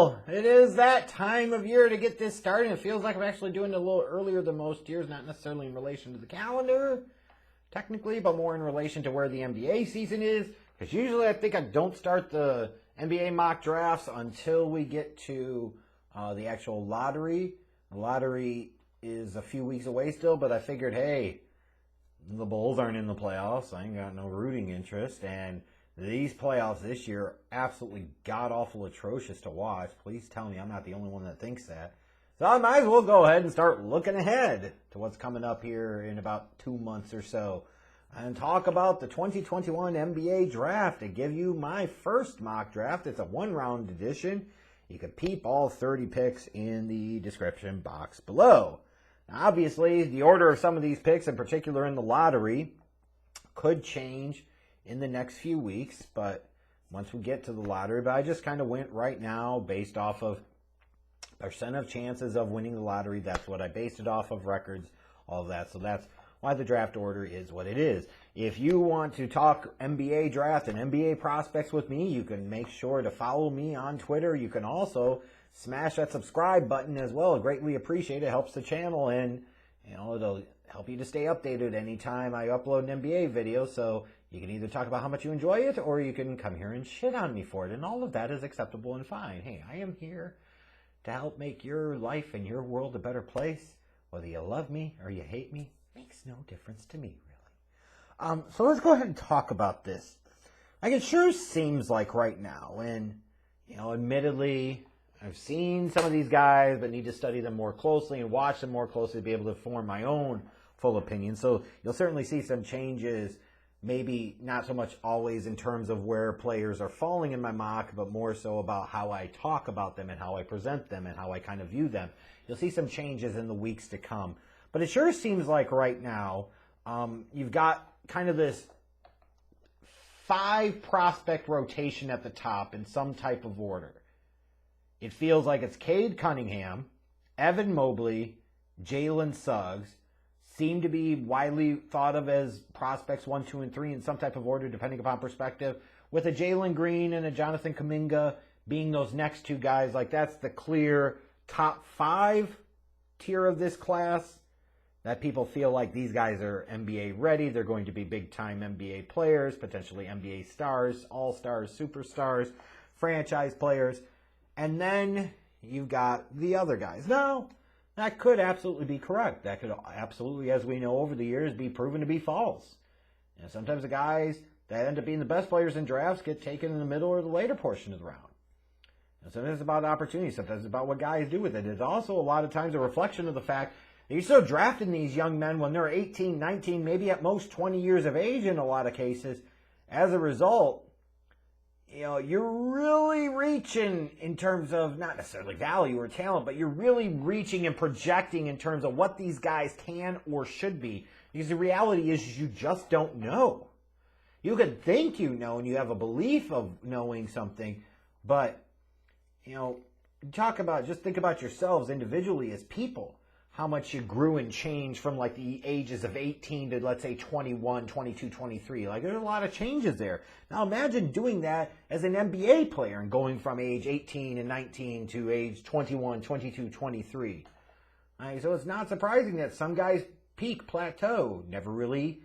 Well, it is that time of year to get this started. It feels like I'm actually doing it a little earlier than most years, not necessarily in relation to the calendar, technically, but more in relation to where the NBA season is. Because usually I think I don't start the NBA mock drafts until we get to the actual lottery. The lottery is a few weeks away still, but I figured, hey, the Bulls aren't in the playoffs. I ain't got no rooting interest, and these playoffs this year are absolutely god-awful atrocious to watch. Please tell me I'm not the only one that thinks that. So I might as well go ahead and start looking ahead to what's coming up here in about 2 months or so and talk about the 2021 NBA draft and give you my first mock draft. It's a one-round edition. You can peep all 30 picks in the description box below. Now, obviously, the order of some of these picks, in particular in the lottery, could change in the next few weeks, but once we get to the lottery, but I just kind of went right now based off of percent of chances of winning the lottery. That's what I based it off of, records, all of that. So that's why the draft order is what it is. If you want to talk NBA draft and NBA prospects with me, you can make sure to follow me on Twitter. You can also smash that subscribe button as well. I greatly appreciate it. It helps the channel, and it'll help you to stay updated anytime I upload an NBA video. So you can either talk about how much you enjoy it, or you can come here and shit on me for it. And all of that is acceptable and fine. Hey, I am here to help make your life and your world a better place. Whether you love me or you hate me, makes no difference to me, really. So let's go ahead and talk about this. Like, it sure seems like right now, and, admittedly, I've seen some of these guys, but need to study them more closely and watch them more closely to be able to form my own full opinion. So you'll certainly see some changes, maybe not so much always in terms of where players are falling in my mock, but more so about how I talk about them and how I present them and how I kind of view them. You'll see some changes in the weeks to come. But it sure seems like right now you've got kind of this 5 prospect rotation at the top in some type of order. It feels like it's Cade, Cunningham, Evan Mobley, Jalen, Suggs, seem to be widely thought of as prospects 1, 2, and 3 in some type of order, depending upon perspective, with a Jalen Green and a Jonathan Kuminga being those next 2 guys. Like, that's the clear top 5 tier of this class, that people feel like these guys are NBA ready. They're going to be big-time NBA players, potentially NBA stars, all-stars, superstars, franchise players. And then you've got the other guys. Now, that could absolutely be correct. That could absolutely, as we know over the years, be proven to be false. Sometimes the guys that end up being the best players in drafts get taken in the middle or the later portion of the round. Sometimes it's about opportunity. Sometimes it's about what guys do with it. It's also a lot of times a reflection of the fact that you're still drafting these young men when they're 18, 19, maybe at most 20 years of age in a lot of cases. As a result, you're really reaching in terms of not necessarily value or talent, but you're really reaching and projecting in terms of what these guys can or should be. Because the reality is you just don't know. You could think you know and you have a belief of knowing something, but, just think about yourselves individually as people. How much you grew and changed from like the ages of 18 to, let's say, 21, 22, 23. Like, there's a lot of changes there. Now imagine doing that as an NBA player and going from age 18 and 19 to age 21, 22, 23. So it's not surprising that some guys peak, plateau, never really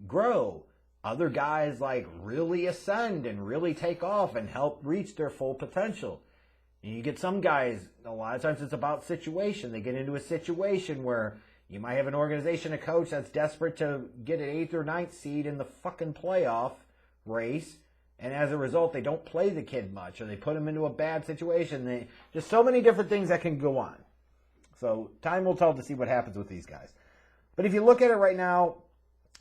grow. Other guys really ascend and really take off and help reach their full potential. And you get some guys, a lot of times it's about situation. They get into a situation where you might have an organization, a coach that's desperate to get an 8th or 9th seed in the fucking playoff race. And as a result, they don't play the kid much, or they put him into a bad situation. Just so many different things that can go on. So time will tell to see what happens with these guys. But if you look at it right now,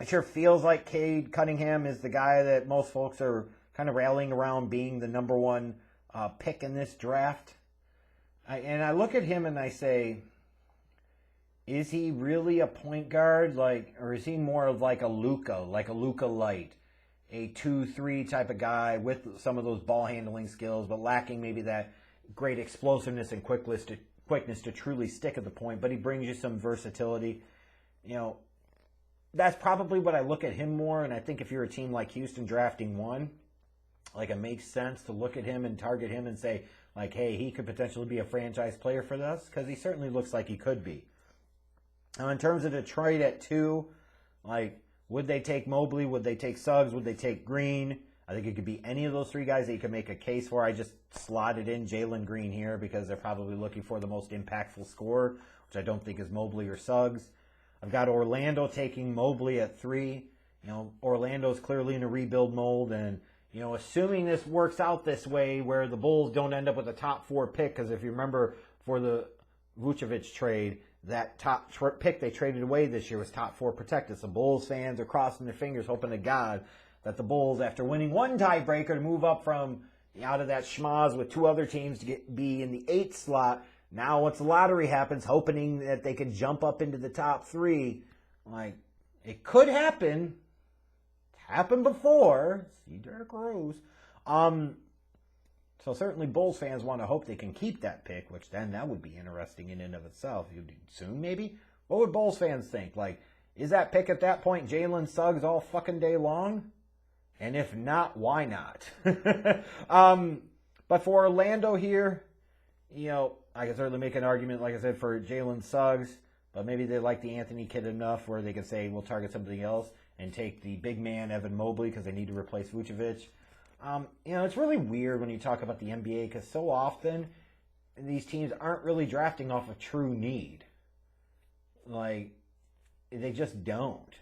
it sure feels like Cade Cunningham is the guy that most folks are kind of rallying around being the number 1 pick in this draft. And I look at him and I say, is he really a point guard, or is he more of like a Luka light, a 2-3 type of guy with some of those ball handling skills, but lacking maybe that great explosiveness and quickness to truly stick at the point, but he brings you some versatility. That's probably what I look at him more, and I think if you're a team like Houston drafting 1, like, it makes sense to look at him and target him and say, like, hey, he could potentially be a franchise player for us, because he certainly looks like he could be. Now, in terms of Detroit at 2, like, would they take Mobley? Would they take Suggs? Would they take Green? I think it could be any of those 3 guys that you could make a case for. I just slotted in Jalen Green here because they're probably looking for the most impactful scorer, which I don't think is Mobley or Suggs. I've got Orlando taking Mobley at 3. You know, Orlando's clearly in a rebuild mode, and, you know, assuming this works out this way where the Bulls don't end up with a top 4 pick, because if you remember for the Vucevic trade, that top pick they traded away this year was top 4 protected. So Bulls fans are crossing their fingers, hoping to God that the Bulls, after winning one tiebreaker to move up from out of that schmoz with 2 other teams to be in the 8th slot, now once the lottery happens, hoping that they can jump up into the top 3. Like, it could happen. It's happened before. See Derrick Rose. So certainly Bulls fans want to hope they can keep that pick, which then that would be interesting in and of itself. Soon, maybe? What would Bulls fans think? Like, is that pick at that point Jalen Suggs all fucking day long? And if not, why not? But for Orlando here, you know, I can certainly make an argument, like I said, for Jalen Suggs, but maybe they like the Anthony kid enough where they can say, we'll target something else and take the big man, Evan Mobley, because they need to replace Vucevic. You know, it's really weird when you talk about the NBA, because so often these teams aren't really drafting off of true need. Like, they just don't.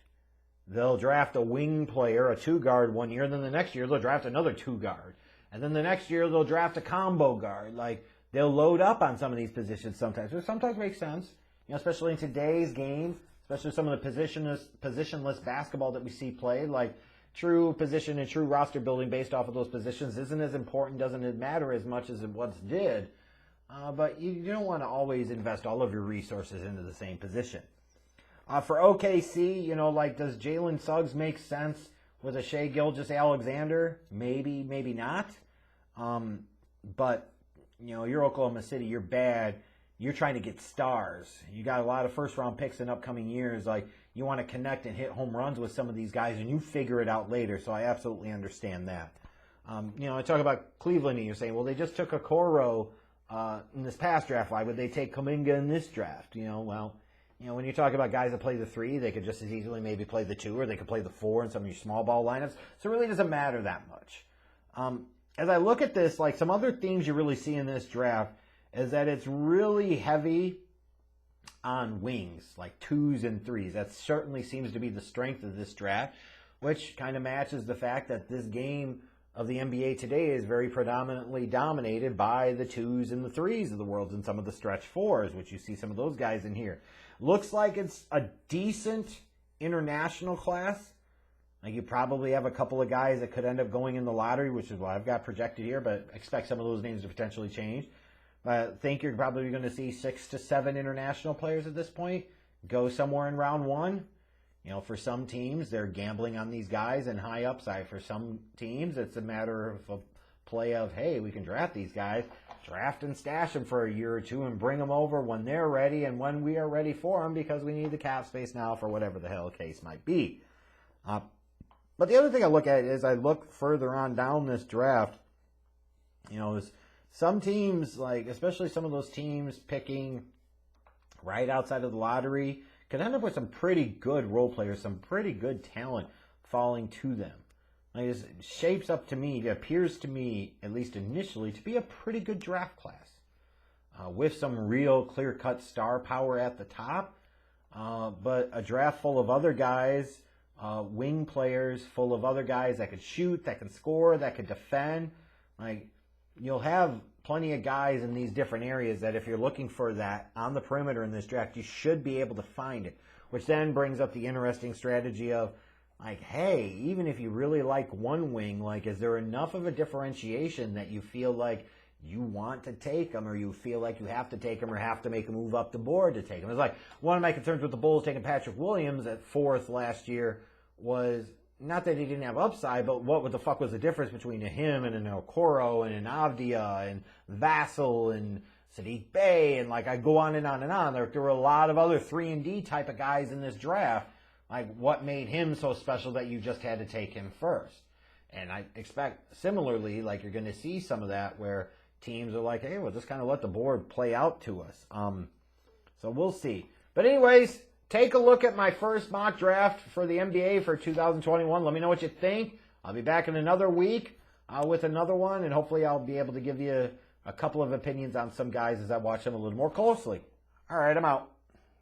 They'll draft a wing player, a 2-guard 1 year, and then the next year they'll draft another 2-guard. And then the next year they'll draft a combo guard. Like, they'll load up on some of these positions sometimes, which sometimes makes sense. You know, especially in today's game, especially some of the positionless basketball that we see played. Like, true position and true roster building based off of those positions isn't as important, doesn't matter as much as it once did. But you don't want to always invest all of your resources into the same position. For OKC, you know, like, does Jalen Suggs make sense with a Shai Gilgeous-Alexander? Maybe, maybe not. But, you know, you're Oklahoma City, you're bad. You're trying to get stars. You got a lot of first-round picks in upcoming years. Like, you want to connect and hit home runs with some of these guys, and you figure it out later. So I absolutely understand that. You know, I talk about Cleveland, and you're saying, well, they just took Okoro in this past draft. Why would they take Kuminga in this draft? You know, well, you know, when you talk about guys that play the 3, they could just as easily maybe play the 2, or they could play the 4 in some of your small ball lineups. So it really doesn't matter that much. As I look at this, like, some other themes you really see in this draft is that it's really heavy on wings, like 2s and 3s. That certainly seems to be the strength of this draft, which kind of matches the fact that this game of the NBA today is very predominantly dominated by the 2s and the 3s of the world and some of the stretch 4s, which you see some of those guys in here. Looks like it's a decent international class. Like, you probably have a couple of guys that could end up going in the lottery, which is what I've got projected here, but expect some of those names to potentially change. I think you're probably going to see 6 to 7 international players at this point go somewhere in round 1. You know, for some teams, they're gambling on these guys and high upside. For some teams, it's a matter of a play of, hey, we can draft these guys, draft and stash them for a year or 2 and bring them over when they're ready and when we are ready for them, because we need the cap space now for whatever the hell case might be. But the other thing I look at is I look further on down this draft, you know, some teams, like, especially some of those teams picking right outside of the lottery, could end up with some pretty good role players, some pretty good talent falling to them. Like, it shapes up to me, it appears to me, at least initially, to be a pretty good draft class. With some real clear-cut star power at the top, but a draft full of other guys, wing players, full of other guys that could shoot, that can score, that could defend. Like, you'll have plenty of guys in these different areas that if you're looking for that on the perimeter in this draft, you should be able to find it. Which then brings up the interesting strategy of, like, hey, even if you really like one wing, like, is there enough of a differentiation that you feel like you want to take them, or you feel like you have to take them, or have to make a move up the board to take them? It's like, one of my concerns with the Bulls taking Patrick Williams at 4th last year was not that he didn't have upside, but what the fuck was the difference between him and an Okoro and an Avdia and Vassell and Sadiq Bey, and, like, I go on and on and on. There were a lot of other 3-and-D type of guys in this draft. Like, what made him so special that you just had to take him first? And I expect, similarly, like you're going to see some of that where teams are like, hey, we'll just kind of let the board play out to us. So we'll see. But anyways, take a look at my first mock draft for the NBA for 2021. Let me know what you think. I'll be back in another week with another one, and hopefully I'll be able to give you a couple of opinions on some guys as I watch them a little more closely. All right, I'm out.